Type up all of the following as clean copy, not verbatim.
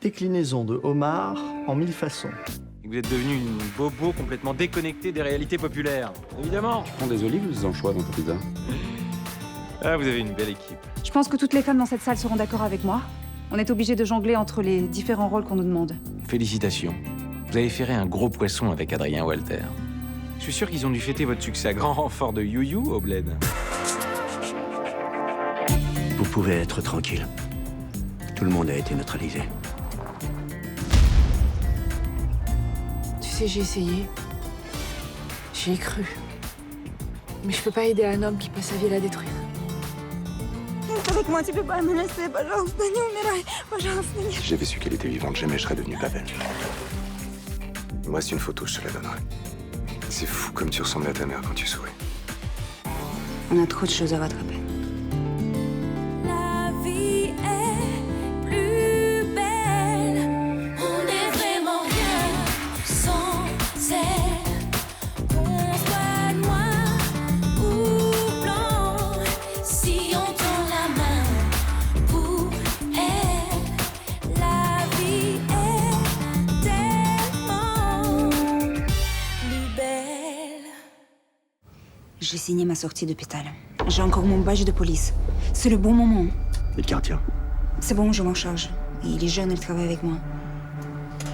déclinaison de homard en 1000 façons. Vous êtes devenu une bobo complètement déconnectée des réalités populaires. Évidemment. Tu prends des olives ou des anchois dans ta pizza? Ah, vous avez une belle équipe. Je pense que toutes les femmes dans cette salle seront d'accord avec moi. On est obligé de jongler entre les différents rôles qu'on nous demande. Félicitations. Vous avez ferré un gros poisson avec Adrien Walter. Je suis sûr qu'ils ont dû fêter votre succès à grand renfort de you-you au bled. Vous pouvez être tranquille. Tout le monde a été neutralisé. Tu sais, j'ai essayé. J'y ai cru. Mais je peux pas aider un homme qui passe sa vie à la détruire. Avec moi, tu peux pas me laisser, пожалуйста, не умирай, пожалуйста, нет. Si j'avais su qu'elle était vivante, jamais je serais devenu Pavel. Il me reste une photo, je te la donnerai. C'est fou comme tu ressembles à ta mère quand tu souris. On a trop de choses à rattraper. La vie est plus belle. On n'est vraiment rien sans elle. Qu'on soit noir ou blanc, si on tend la main pour elle, la vie est tellement plus belle. J'ai signé ma sortie d'hôpital. J'ai encore mon badge de police. C'est le bon moment. Et le gardien? C'est bon, je m'en charge. Il est jeune, il travaille avec moi.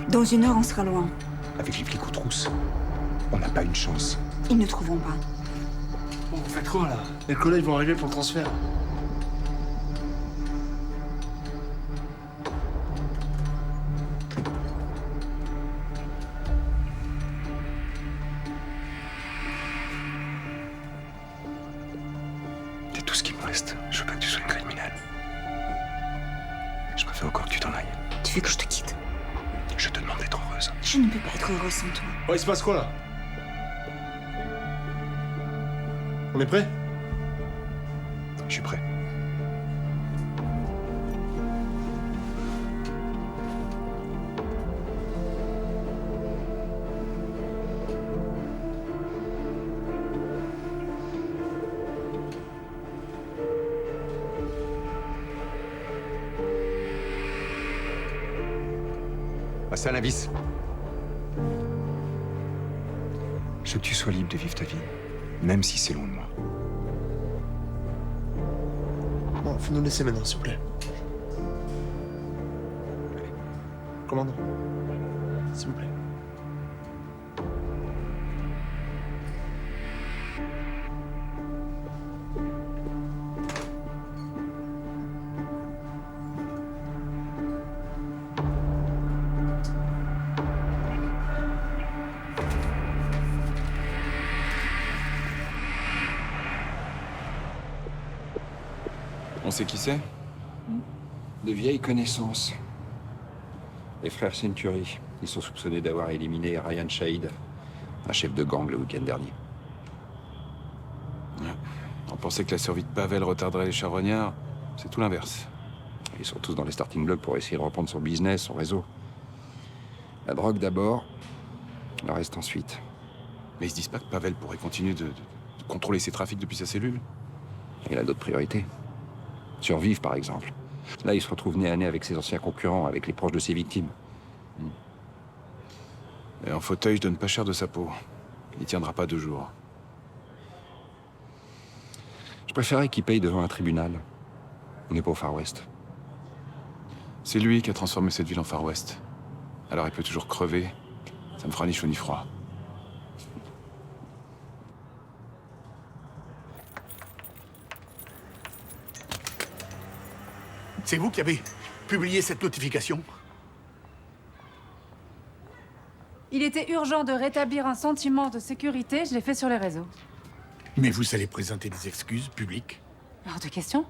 Dans 1 heure, on sera loin. Avec les flics aux trousses, on n'a pas une chance. Ils ne trouveront pas. Bon, vous faites quoi là? Les collègues vont arriver pour le transfert. C'est tout ce qui me reste. Je veux pas que tu sois une criminelle. Je préfère encore que tu t'en ailles. Tu veux que je te quitte? Je te demande d'être heureuse. Je ne peux pas être heureuse sans toi. Oh, il se passe quoi là? On est prêt? Je suis prêt. Passe à la vis. Je veux que tu sois libre de vivre ta vie, même si c'est loin de moi. Bon, faut nous laisser maintenant, s'il vous plaît. Commandant, s'il vous plaît. On sait qui c'est? De vieilles connaissances. Les frères Century. Ils sont soupçonnés d'avoir éliminé Ryan Shahid, un chef de gang le week-end dernier. On pensait que la survie de Pavel retarderait les charognards. C'est tout l'inverse. Ils sont tous dans les starting blocks pour essayer de reprendre son business, son réseau. La drogue d'abord, le reste ensuite. Mais ils se disent pas que Pavel pourrait continuer de contrôler ses trafics depuis sa cellule? Il a d'autres priorités. Survivre, par exemple. Là, il se retrouve nez à nez avec ses anciens concurrents, avec les proches de ses victimes. Et en fauteuil, je donne pas cher de sa peau. Il tiendra pas 2 jours. Je préférais qu'il paye devant un tribunal. On n'est pas au Far West. C'est lui qui a transformé cette ville en Far West. Alors il peut toujours crever. Ça me fera ni chaud ni froid. C'est vous qui avez publié cette notification? Il était urgent de rétablir un sentiment de sécurité, je l'ai fait sur les réseaux. Mais vous allez présenter des excuses publiques? Hors de question.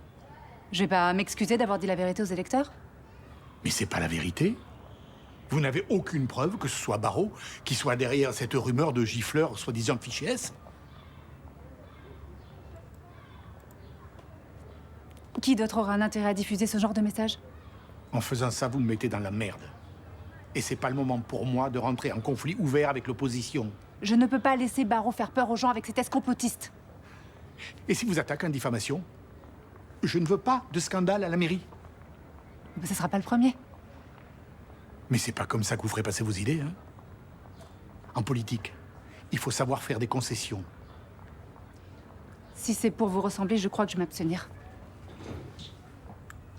Je vais pas m'excuser d'avoir dit la vérité aux électeurs. Mais c'est pas la vérité. Vous n'avez aucune preuve que ce soit Barrault qui soit derrière cette rumeur de gifleur soi-disant fiché S? Qui d'autre aura un intérêt à diffuser ce genre de message? En faisant ça, vous me mettez dans la merde. Et c'est pas le moment pour moi de rentrer en conflit ouvert avec l'opposition. Je ne peux pas laisser Barrault faire peur aux gens avec ses thèses complotistes. Et si vous attaquez en diffamation? Je ne veux pas de scandale à la mairie. Mais ce sera pas le premier. Mais c'est pas comme ça que vous ferez passer vos idées, hein. En politique, il faut savoir faire des concessions. Si c'est pour vous ressembler, je crois que je vais m'abstenir.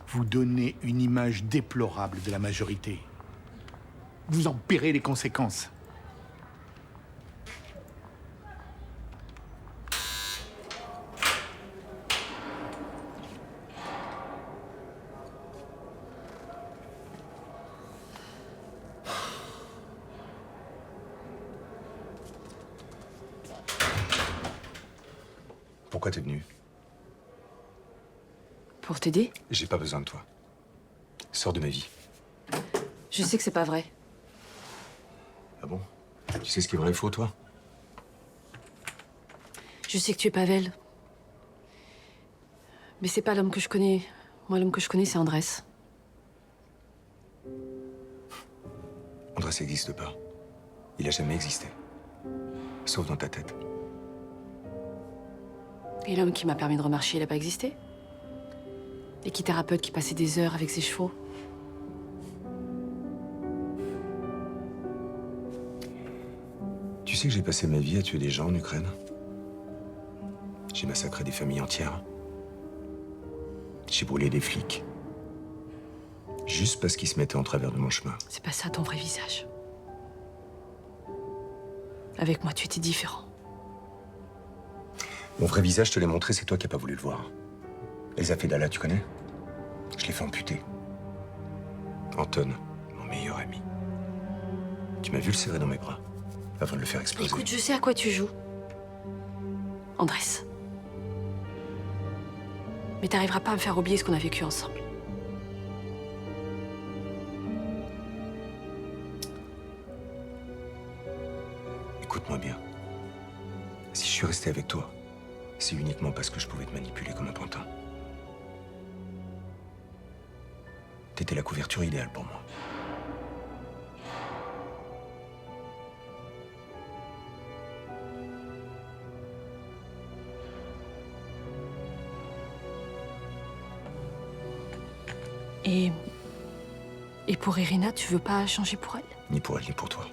Vous donnez une image déplorable de la majorité. Vous en paierez les conséquences. Pourquoi t'es venu? Pour t'aider? J'ai pas besoin de toi. Sors de ma vie. Je sais que c'est pas vrai. Ah bon? Tu sais ce qui est vrai et faux, toi? Je sais que tu es Pavel. Mais c'est pas l'homme que je connais. Moi, l'homme que je connais, c'est Andrés. Andrés n'existe pas. Il a jamais existé. Sauf dans ta tête. Et l'homme qui m'a permis de remarcher, il a pas existé? L'équithérapeute qui passait des heures avec ses chevaux? Tu sais que j'ai passé ma vie à tuer des gens en Ukraine? J'ai massacré des familles entières. J'ai brûlé des flics. Juste parce qu'ils se mettaient en travers de mon chemin. C'est pas ça ton vrai visage. Avec moi, tu étais différent. Mon vrai visage, je te l'ai montré, c'est toi qui n'as pas voulu le voir. Elsa Fedala, tu connais? Je l'ai fait amputer. Anton, mon meilleur ami. Tu m'as vu le serrer dans mes bras, avant de le faire exploser. Écoute, je sais à quoi tu joues. Andrés. Mais t'arriveras pas à me faire oublier ce qu'on a vécu ensemble. Écoute-moi bien. Si je suis resté avec toi, c'est uniquement parce que je pouvais te manipuler comme un pantin. T'étais la couverture idéale pour moi. Et pour Irina, tu veux pas changer pour elle? Ni pour elle, ni pour toi.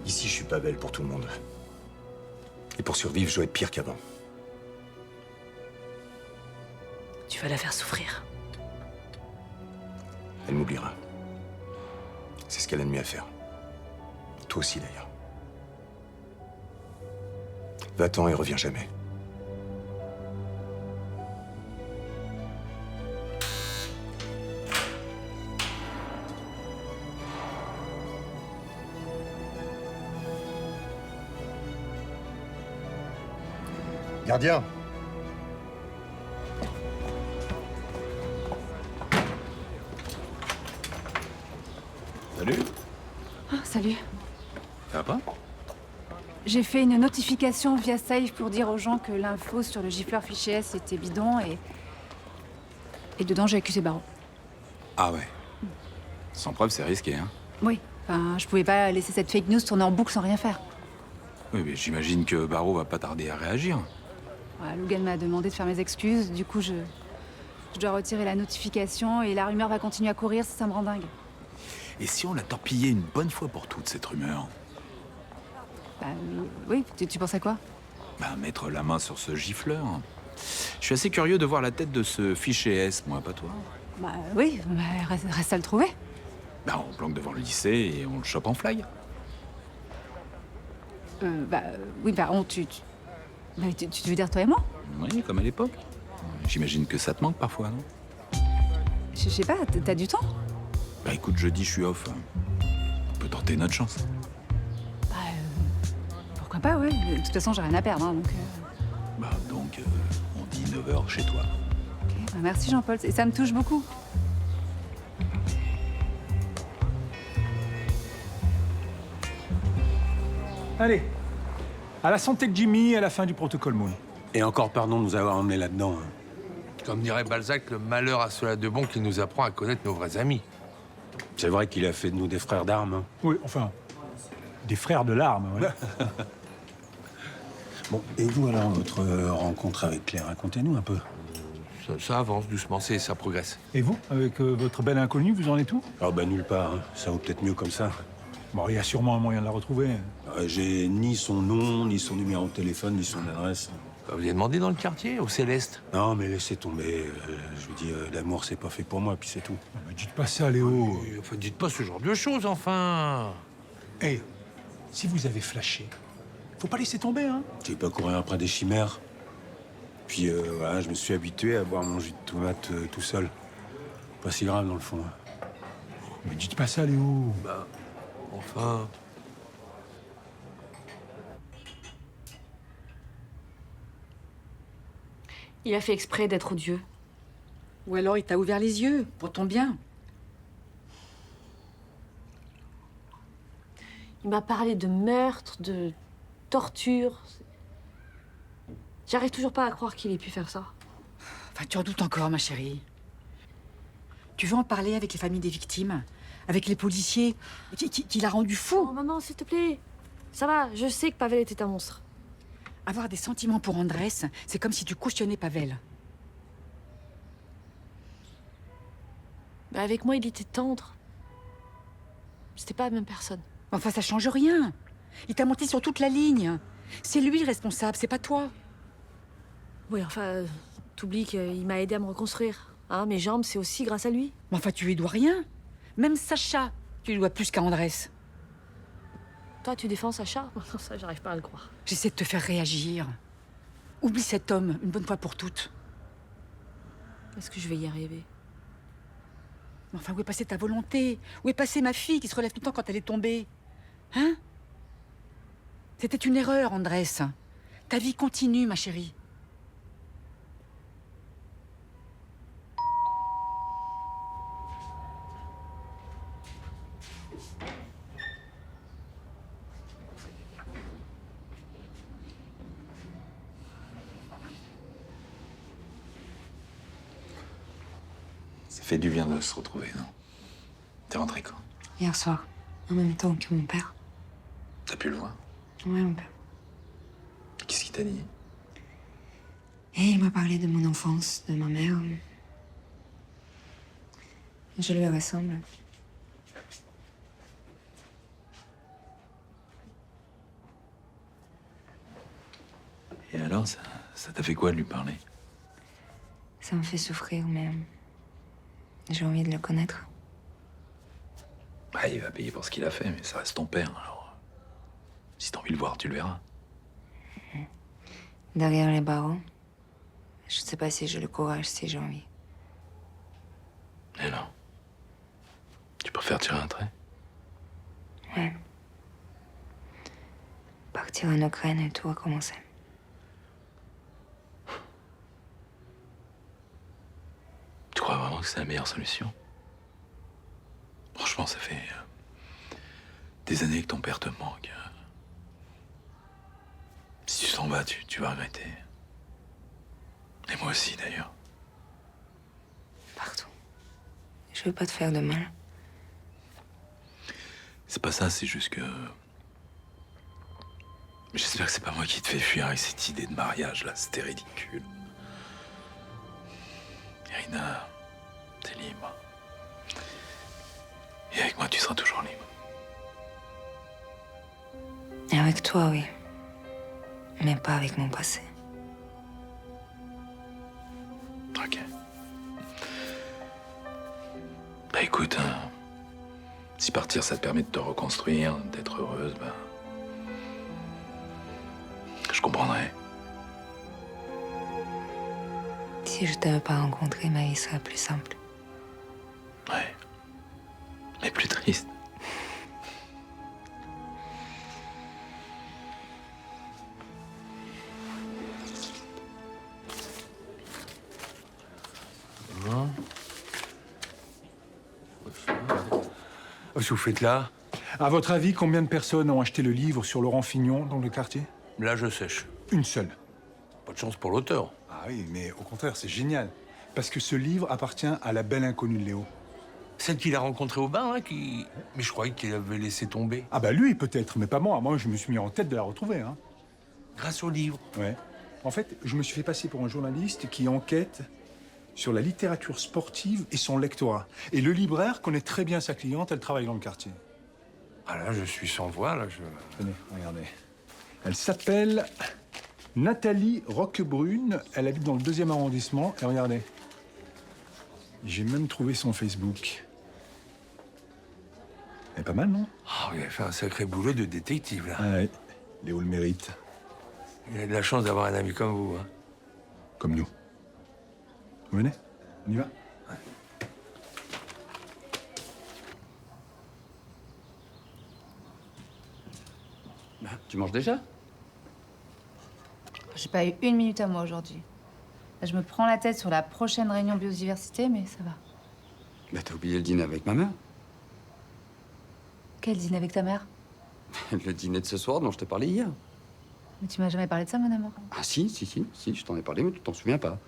Ici, je suis pas belle pour tout le monde. Et pour survivre, je dois être pire qu'avant. Tu vas la faire souffrir. Elle m'oubliera. C'est ce qu'elle a de mieux à faire. Toi aussi, d'ailleurs. Va-t'en et reviens jamais. Gardien. Salut. Ah, salut. Ça va pas? J'ai fait une notification via Safe pour dire aux gens que l'info sur le gifleur fichier S était bidon et dedans j'ai accusé Barreau. Ah ouais. Sans preuve, c'est risqué, hein? Oui, enfin, je pouvais pas laisser cette fake news tourner en boucle sans rien faire. Oui, mais j'imagine que Barreau va pas tarder à réagir. Voilà, Logan m'a demandé de faire mes excuses, du coup je dois retirer la notification et la rumeur va continuer à courir si ça me rend dingue. Et si on l'a torpillée une bonne fois pour toutes, cette rumeur? Bah oui, tu penses à quoi? Bah, mettre la main sur ce gifleur. Je suis assez curieux de voir la tête de ce fichier S, moi, pas toi. Bah oui, bah, reste à le trouver. Bah, on planque devant le lycée et on le chope en fly. Oui, par contre, tu veux dire toi et moi? Oui, comme à l'époque. J'imagine que ça te manque parfois, non? Je sais pas, t'as du temps? Bah écoute, jeudi, je suis off. On peut tenter notre chance. Pourquoi pas, ouais. De toute façon, j'ai rien à perdre, hein, donc... Bah donc, on dit 9h chez toi. Ok, bah, merci Jean-Paul, et ça me touche beaucoup. Allez, à la santé de Jimmy, à la fin du protocole Moon. Et encore pardon de nous avoir emmenés là-dedans. Hein. Comme dirait Balzac, le malheur à cela de bon qui nous apprend à connaître nos vrais amis. C'est vrai qu'il a fait de nous des frères d'armes. Hein. Oui, enfin, des frères de larmes, ouais. Bon, et vous alors, votre rencontre avec Claire, racontez-nous un peu. Ça avance doucement, ça progresse. Et vous, avec votre belle inconnue, vous en êtes où? Ah bah nulle part, hein. Ça vaut peut-être mieux comme ça. Bon, il y a sûrement un moyen de la retrouver. J'ai ni son nom, ni son numéro de téléphone, ni son adresse. Vous avez demandé dans le quartier, au Céleste? Non, mais laissez tomber. Je vous dis, l'amour, c'est pas fait pour moi, puis c'est tout. Mais dites pas ça, Léo. Enfin, dites pas ce genre de choses, enfin. Eh, si vous avez flashé, faut pas laisser tomber, hein. Je vais pas courir après des chimères. Puis voilà, je me suis habitué à boire mon jus de tomate tout seul. Pas si grave dans le fond. Mais dites pas ça, Léo. Bah, enfin... Il a fait exprès d'être odieux. Ou alors il t'a ouvert les yeux, pour ton bien. Il m'a parlé de meurtre, de torture. J'arrive toujours pas à croire qu'il ait pu faire ça. Enfin, tu en doutes encore, ma chérie. Tu veux en parler avec les familles des victimes? Avec les policiers qui l'a rendu fou? Oh, maman, s'il te plaît. Ça va, je sais que Pavel était un monstre. Avoir des sentiments pour Andrés, c'est comme si tu cautionnais Pavel. Mais avec moi, il était tendre. C'était pas la même personne. Enfin, ça change rien. Il t'a menti sur toute la ligne. C'est lui le responsable, c'est pas toi. Oui, enfin, t'oublies qu'il m'a aidé à me reconstruire. Hein, mes jambes, c'est aussi grâce à lui. Mais enfin, tu lui dois rien. Même Sacha, tu lui dois plus qu'à Andrés. Toi, tu défends Sacha? Ça, j'arrive pas à le croire. J'essaie de te faire réagir. Oublie cet homme, une bonne fois pour toutes. Est-ce que je vais y arriver? Enfin, où est passée ta volonté? Où est passée ma fille qui se relève tout le temps quand elle est tombée? Hein? C'était une erreur, Andrés. Ta vie continue, ma chérie. Ça fait du bien de se retrouver, non? T'es rentré quand? Hier soir, en même temps que mon père. T'as pu le voir? Ouais, mon père. Qu'est-ce qu'il t'a dit? Et il m'a parlé de mon enfance, de ma mère. Je lui ressemble. Et alors, ça t'a fait quoi de lui parler? Ça me fait souffrir, mais j'ai envie de le connaître. Bah, il va payer pour ce qu'il a fait, mais ça reste ton père, alors... Si t'as envie de le voir, tu le verras. Derrière les barreaux, je sais pas si j'ai le courage, si j'ai envie. Et non. Tu préfères tirer un trait? Ouais. Partir en Ukraine et tout recommencer. Tu crois vraiment que c'est la meilleure solution? Franchement, ça fait des années que ton père te manque. Si tu t'en vas, tu vas regretter. Et moi aussi, d'ailleurs. Partout. Je veux pas te faire de mal. C'est pas ça, c'est juste que... J'espère que c'est pas moi qui te fais fuir avec cette idée de mariage, là. C'était ridicule. Irina, t'es libre. Et avec moi, tu seras toujours libre. Et avec toi, oui. Mais pas avec mon passé. Ok. Bah écoute, hein, si partir, ça te permet de te reconstruire, d'être heureuse, bah... Je comprendrais. Si je t'avais pas rencontré, ma vie serait plus simple. Ouais. Mais plus triste. Qu'est-ce que vous faites là? À votre avis, combien de personnes ont acheté le livre sur Laurent Fignon dans le quartier? Là, je sèche. Une seule. Pas de chance pour l'auteur. Ah oui, mais au contraire, c'est génial. Parce que ce livre appartient à la belle inconnue de Léo. Celle qu'il a rencontrée au bain, hein, Mais je croyais qu'il avait laissé tomber. Ah bah lui, peut-être, mais pas moi. Moi, je me suis mis en tête de la retrouver, hein. grâce au livre. Ouais. En fait, je me suis fait passer pour un journaliste qui enquête sur la littérature sportive et son lectorat. Et le libraire connaît très bien sa cliente, elle travaille dans le quartier. Ah là, je suis sans voix, là, Tenez, regardez. Elle s'appelle Nathalie Roquebrune, elle habite dans le 2e arrondissement, et regardez. J'ai même trouvé son Facebook. Elle est pas mal, non? Ah, il a fait un sacré boulot de détective, là. Ah ouais, Léo le mérite. Il a de la chance d'avoir un ami comme vous, hein. Comme nous. Vous venez? On y va? Tu manges déjà? J'ai pas eu 1 minute à moi aujourd'hui. Là, je me prends la tête sur la prochaine réunion biodiversité, mais ça va. Bah, t'as oublié le dîner avec ma mère. Quel dîner avec ta mère? Le dîner de ce soir dont je t'ai parlé hier. Mais tu m'as jamais parlé de ça, mon amour. Ah si, je t'en ai parlé, mais tu t'en souviens pas.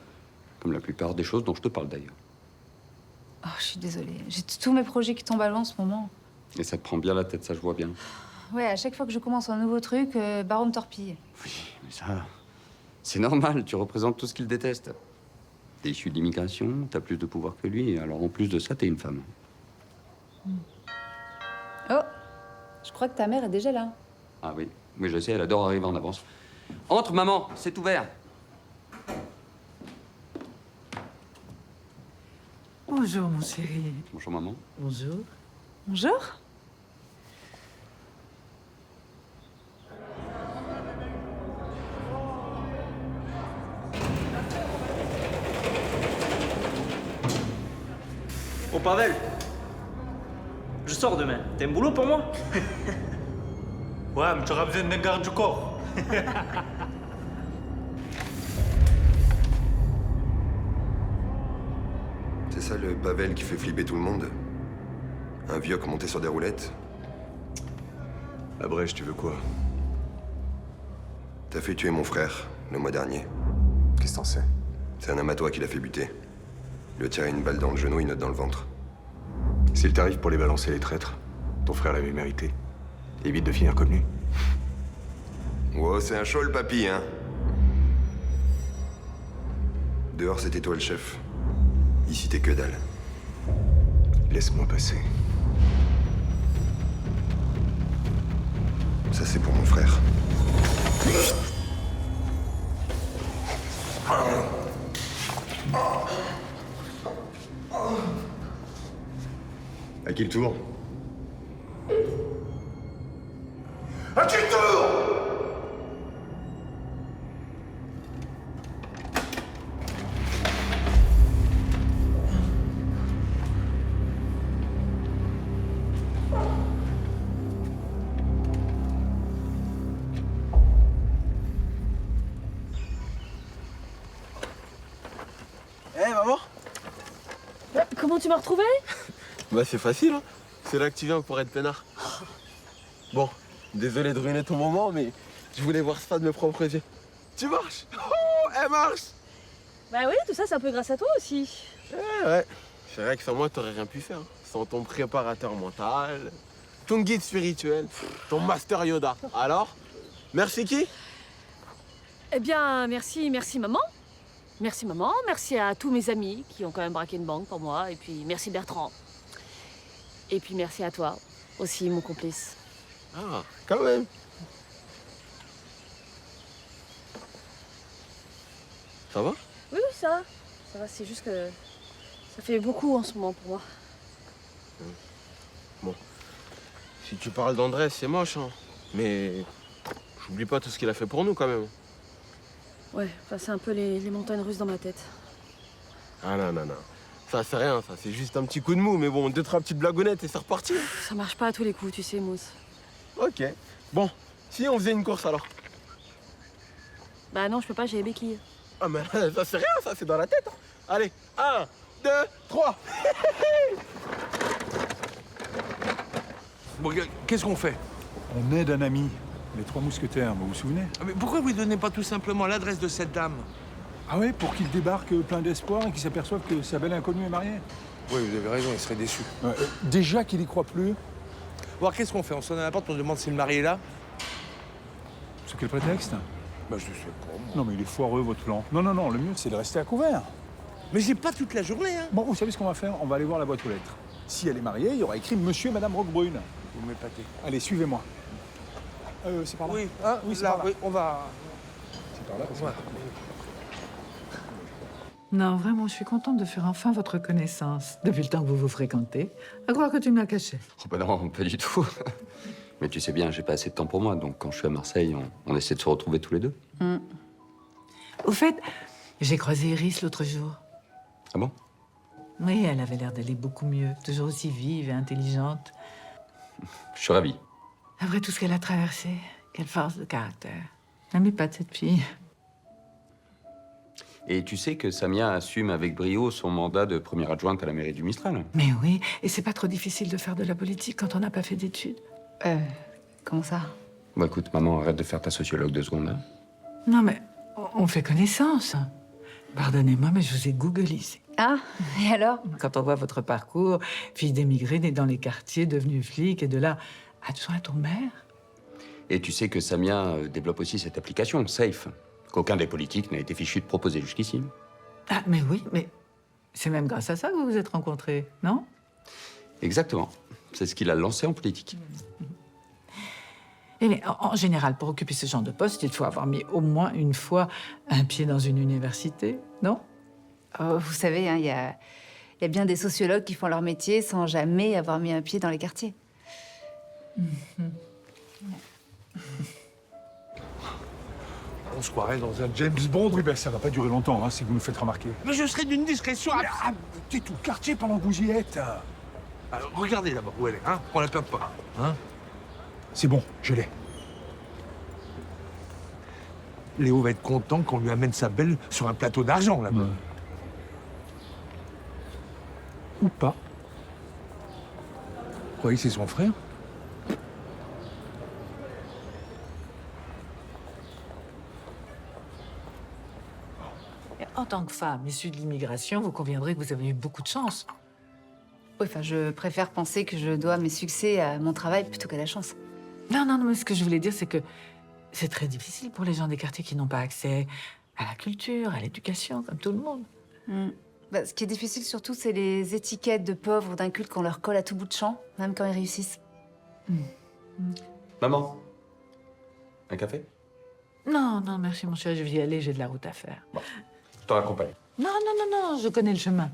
Comme la plupart des choses dont je te parle d'ailleurs. Oh, je suis désolée. J'ai tous mes projets qui tombent à l'eau en ce moment. Et ça te prend bien la tête, ça je vois bien. Ouais, à chaque fois que je commence un nouveau truc, Baron me torpille. Oui, mais ça... C'est normal, tu représentes tout ce qu'il déteste. T'es issu de l'immigration, t'as plus de pouvoir que lui, et alors en plus de ça, t'es une femme. Oh, je crois que ta mère est déjà là. Ah oui, oui je sais, elle adore arriver en avance. Entre, maman, c'est ouvert. Bonjour, mon chéri. Bonjour, maman. Bonjour. Bonjour. Oh, Pavel, je sors demain. T'as un boulot pour moi? Ouais, mais tu auras besoin d'un garde du corps. C'est ça le Pavel qui fait flipper tout le monde? Un vieux monté sur des roulettes? À Brèche, tu veux quoi? T'as fait tuer mon frère, le mois dernier. Qu'est-ce que t'en sais? C'est un amateur qui l'a fait buter. Il lui a tiré une balle dans le genou, une autre dans le ventre. C'est le tarif pour les balancer, les traîtres. Ton frère l'avait mérité. Évite de finir comme lui. Wow, c'est un show le papy, hein? Dehors, c'était toi le chef. Ici, t'es que dalle. Laisse-moi passer. Ça, c'est pour mon frère. À qui le tour? À qui le tour? Eh, maman? Comment tu m'as retrouvé? Bah, c'est facile, hein. C'est là que tu viens pour être peinard. Bon, désolé de ruiner ton moment, mais je voulais voir ça de mes propres yeux. Tu marches? Oh, elle marche! Bah oui, tout ça, c'est un peu grâce à toi aussi. Ouais. C'est vrai que sans moi, t'aurais rien pu faire. Sans ton préparateur mental, ton guide spirituel, ton master Yoda. Alors? Merci qui? Eh bien, merci maman. Merci maman, merci à tous mes amis qui ont quand même braqué une banque pour moi. Et puis merci Bertrand. Et puis merci à toi, aussi mon complice. Ah, quand même. Ça va? Oui, ça va. Ça va, c'est juste que ça fait beaucoup en ce moment pour moi. Bon. Si tu parles d'Andrés, c'est moche, hein. Mais j'oublie pas tout ce qu'il a fait pour nous, quand même. Ouais, enfin, c'est un peu les montagnes russes dans ma tête. Ah non. Ça, c'est rien, ça. C'est juste un petit coup de mou. Mais bon, 2-3 petites blagonnettes et c'est reparti. Ça marche pas à tous les coups, tu sais, Mousse. Ok. Bon, si on faisait une course, alors? Bah non, je peux pas, j'ai les béquilles. Ah, mais ça, c'est rien, ça. C'est dans la tête, hein. Allez, 1, 2, 3. Bon, qu'est-ce qu'on fait? On aide un ami, les 3 mousquetaires, vous vous souvenez? Ah, mais pourquoi vous ne donnez pas tout simplement l'adresse de cette dame? Ah ouais, pour qu'il débarque plein d'espoir et qu'il s'aperçoive que sa belle inconnue est mariée. Oui, vous avez raison, il serait déçu. Déjà qu'il y croit plus. Bon, qu'est-ce qu'on fait? On sonne à la porte, on demande si le mari est là? Sous quel prétexte? Bah, je sais pas. Non, mais il est foireux, votre plan. Non, non, non, le mieux, c'est de rester à couvert. Mais j'ai pas toute la journée, hein. Bon, vous savez ce qu'on va faire? On va aller voir la boîte aux lettres. Si elle est mariée, il y aura écrit Monsieur et Madame Roquebrune. Vous m'épatez. Allez, suivez-moi. C'est par là. Oui, oui, c'est là, par là. oui, on va... C'est par là, parce que... Ouais. Non, vraiment, je suis contente de faire enfin votre connaissance. Depuis le temps que vous vous fréquentez. À croire que tu me l'as caché. Oh bah non, pas du tout. Mais tu sais bien, j'ai pas assez de temps pour moi, donc quand je suis à Marseille, on essaie de se retrouver tous les deux. Au fait, j'ai croisé Iris l'autre jour. Ah bon? Oui, elle avait l'air d'aller beaucoup mieux. Toujours aussi vive et intelligente. Je suis ravi. Après tout ce qu'elle a traversé, quelle force de caractère. J'aime pas de cette fille. Et tu sais que Samia assume avec brio son mandat de première adjointe à la mairie du Mistral. Mais oui, et c'est pas trop difficile de faire de la politique quand on n'a pas fait d'études. Comment ça? Bon, écoute, maman, arrête de faire ta sociologue 2 secondes, là. Non, mais on fait connaissance. Pardonnez-moi, mais je vous ai googlisé. Ah, et alors? Quand on voit votre parcours, fille d'émigrés née dans les quartiers, devenue flic, et de là, adjointe au maire. Et tu sais que Samia développe aussi cette application, Safe, qu'aucun des politiques n'a été fichu de proposer jusqu'ici. Ah, mais oui, mais c'est même grâce à ça que vous vous êtes rencontrés, non? Exactement. C'est ce qu'il a lancé en politique. Et mais en général, pour occuper ce genre de poste, il faut avoir mis au moins une fois un pied dans une université, non? Oh, vous savez, il y a bien des sociologues qui font leur métier sans jamais avoir mis un pied dans les quartiers. On se croirait dans un James Bond. Oui, ben ça va pas durer longtemps, hein, si vous nous faites remarquer. Mais je serai d'une discrétion... T'es tout le quartier pendant que vous y êtes. Alors, regardez d'abord où elle est, hein. On la perd pas, hein. C'est bon, je l'ai. Léo va être content qu'on lui amène sa belle sur un plateau d'argent, là-bas. Ou pas. Vous croyez que c'est son frère? En tant que femme issue de l'immigration, vous conviendrez que vous avez eu beaucoup de chance. Oui, enfin, je préfère penser que je dois mes succès à mon travail plutôt qu'à la chance. Non, non, non, mais ce que je voulais dire, c'est que c'est très difficile pour les gens des quartiers qui n'ont pas accès à la culture, à l'éducation, comme tout le monde. Bah, ce qui est difficile surtout, c'est les étiquettes de pauvres ou d'incultes qu'on leur colle à tout bout de champ, même quand ils réussissent. Maman, un café? Non, non, merci mon chéri, je vais y aller, j'ai de la route à faire. Bon, je te raccompagne. Non, non, non, non, je connais le chemin.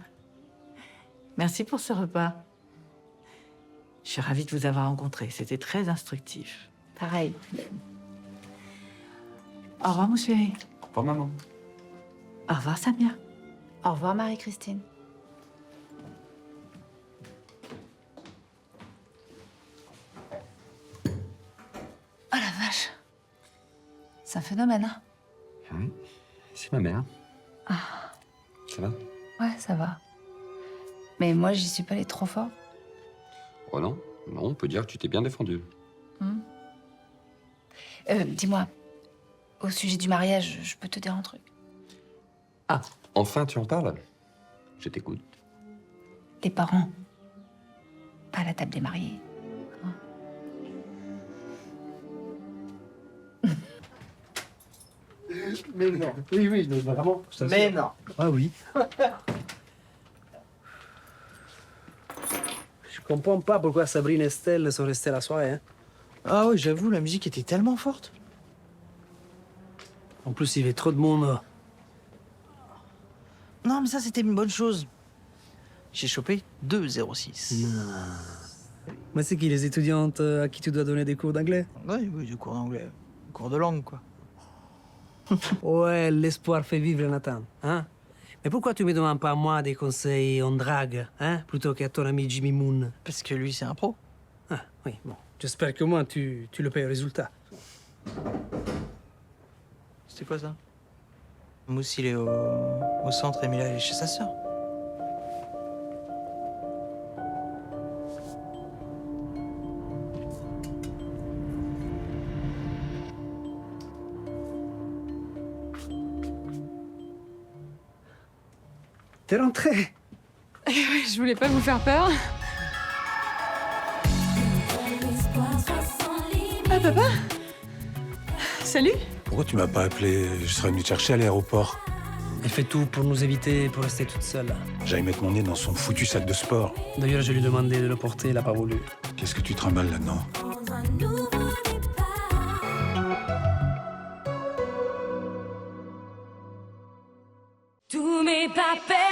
Merci pour ce repas. Je suis ravie de vous avoir rencontré, c'était très instructif. Pareil. Au revoir, mon chéri. Au revoir, maman. Au revoir, Samia. Au revoir, Marie-Christine. Oh la vache. C'est un phénomène, hein? Oui, c'est ma mère. Ah. Ça va? Ouais, ça va. Mais moi, j'y suis pas allée trop fort. Oh non, non, on peut dire que tu t'es bien défendu. Dis-moi, au sujet du mariage, je peux te dire un truc? Ah, enfin tu en parles? Je t'écoute. Tes parents, pas à la table des mariés. Mais non. Oui, oui, mais vraiment. Mais non. Ah oui. Je comprends pas pourquoi Sabrine et Estelle sont restées la soirée. Hein. Ah oui, j'avoue, la musique était tellement forte. En plus, il y avait trop de monde. Non, mais ça, c'était une bonne chose. J'ai chopé 2,06. Moi, c'est qui, les étudiantes à qui tu dois donner des cours d'anglais? Oui, oui, du cours d'anglais. Cours de langue, quoi. Ouais, l'espoir fait vivre, Nathan. Hein? Mais pourquoi tu me demandes pas à moi des conseils en drague, hein, plutôt qu'à ton ami Jimmy Moon? Parce que lui, c'est un pro. Ah, oui, bon. J'espère que moi, tu le payes au résultat. C'était quoi, ça? Mousse, il est au centre et Mila, elle est chez sa sœur. T'es rentré? Je voulais pas vous faire peur. Ah, papa? Salut? Pourquoi tu m'as pas appelé? Je serais venu te chercher à l'aéroport. Elle fait tout pour nous éviter, pour rester toute seule. J'allais mettre mon nez dans son foutu sac de sport. D'ailleurs, je lui ai demandé de le porter, elle n'a pas voulu. Qu'est-ce que tu trimbales là-dedans? Tous mes papels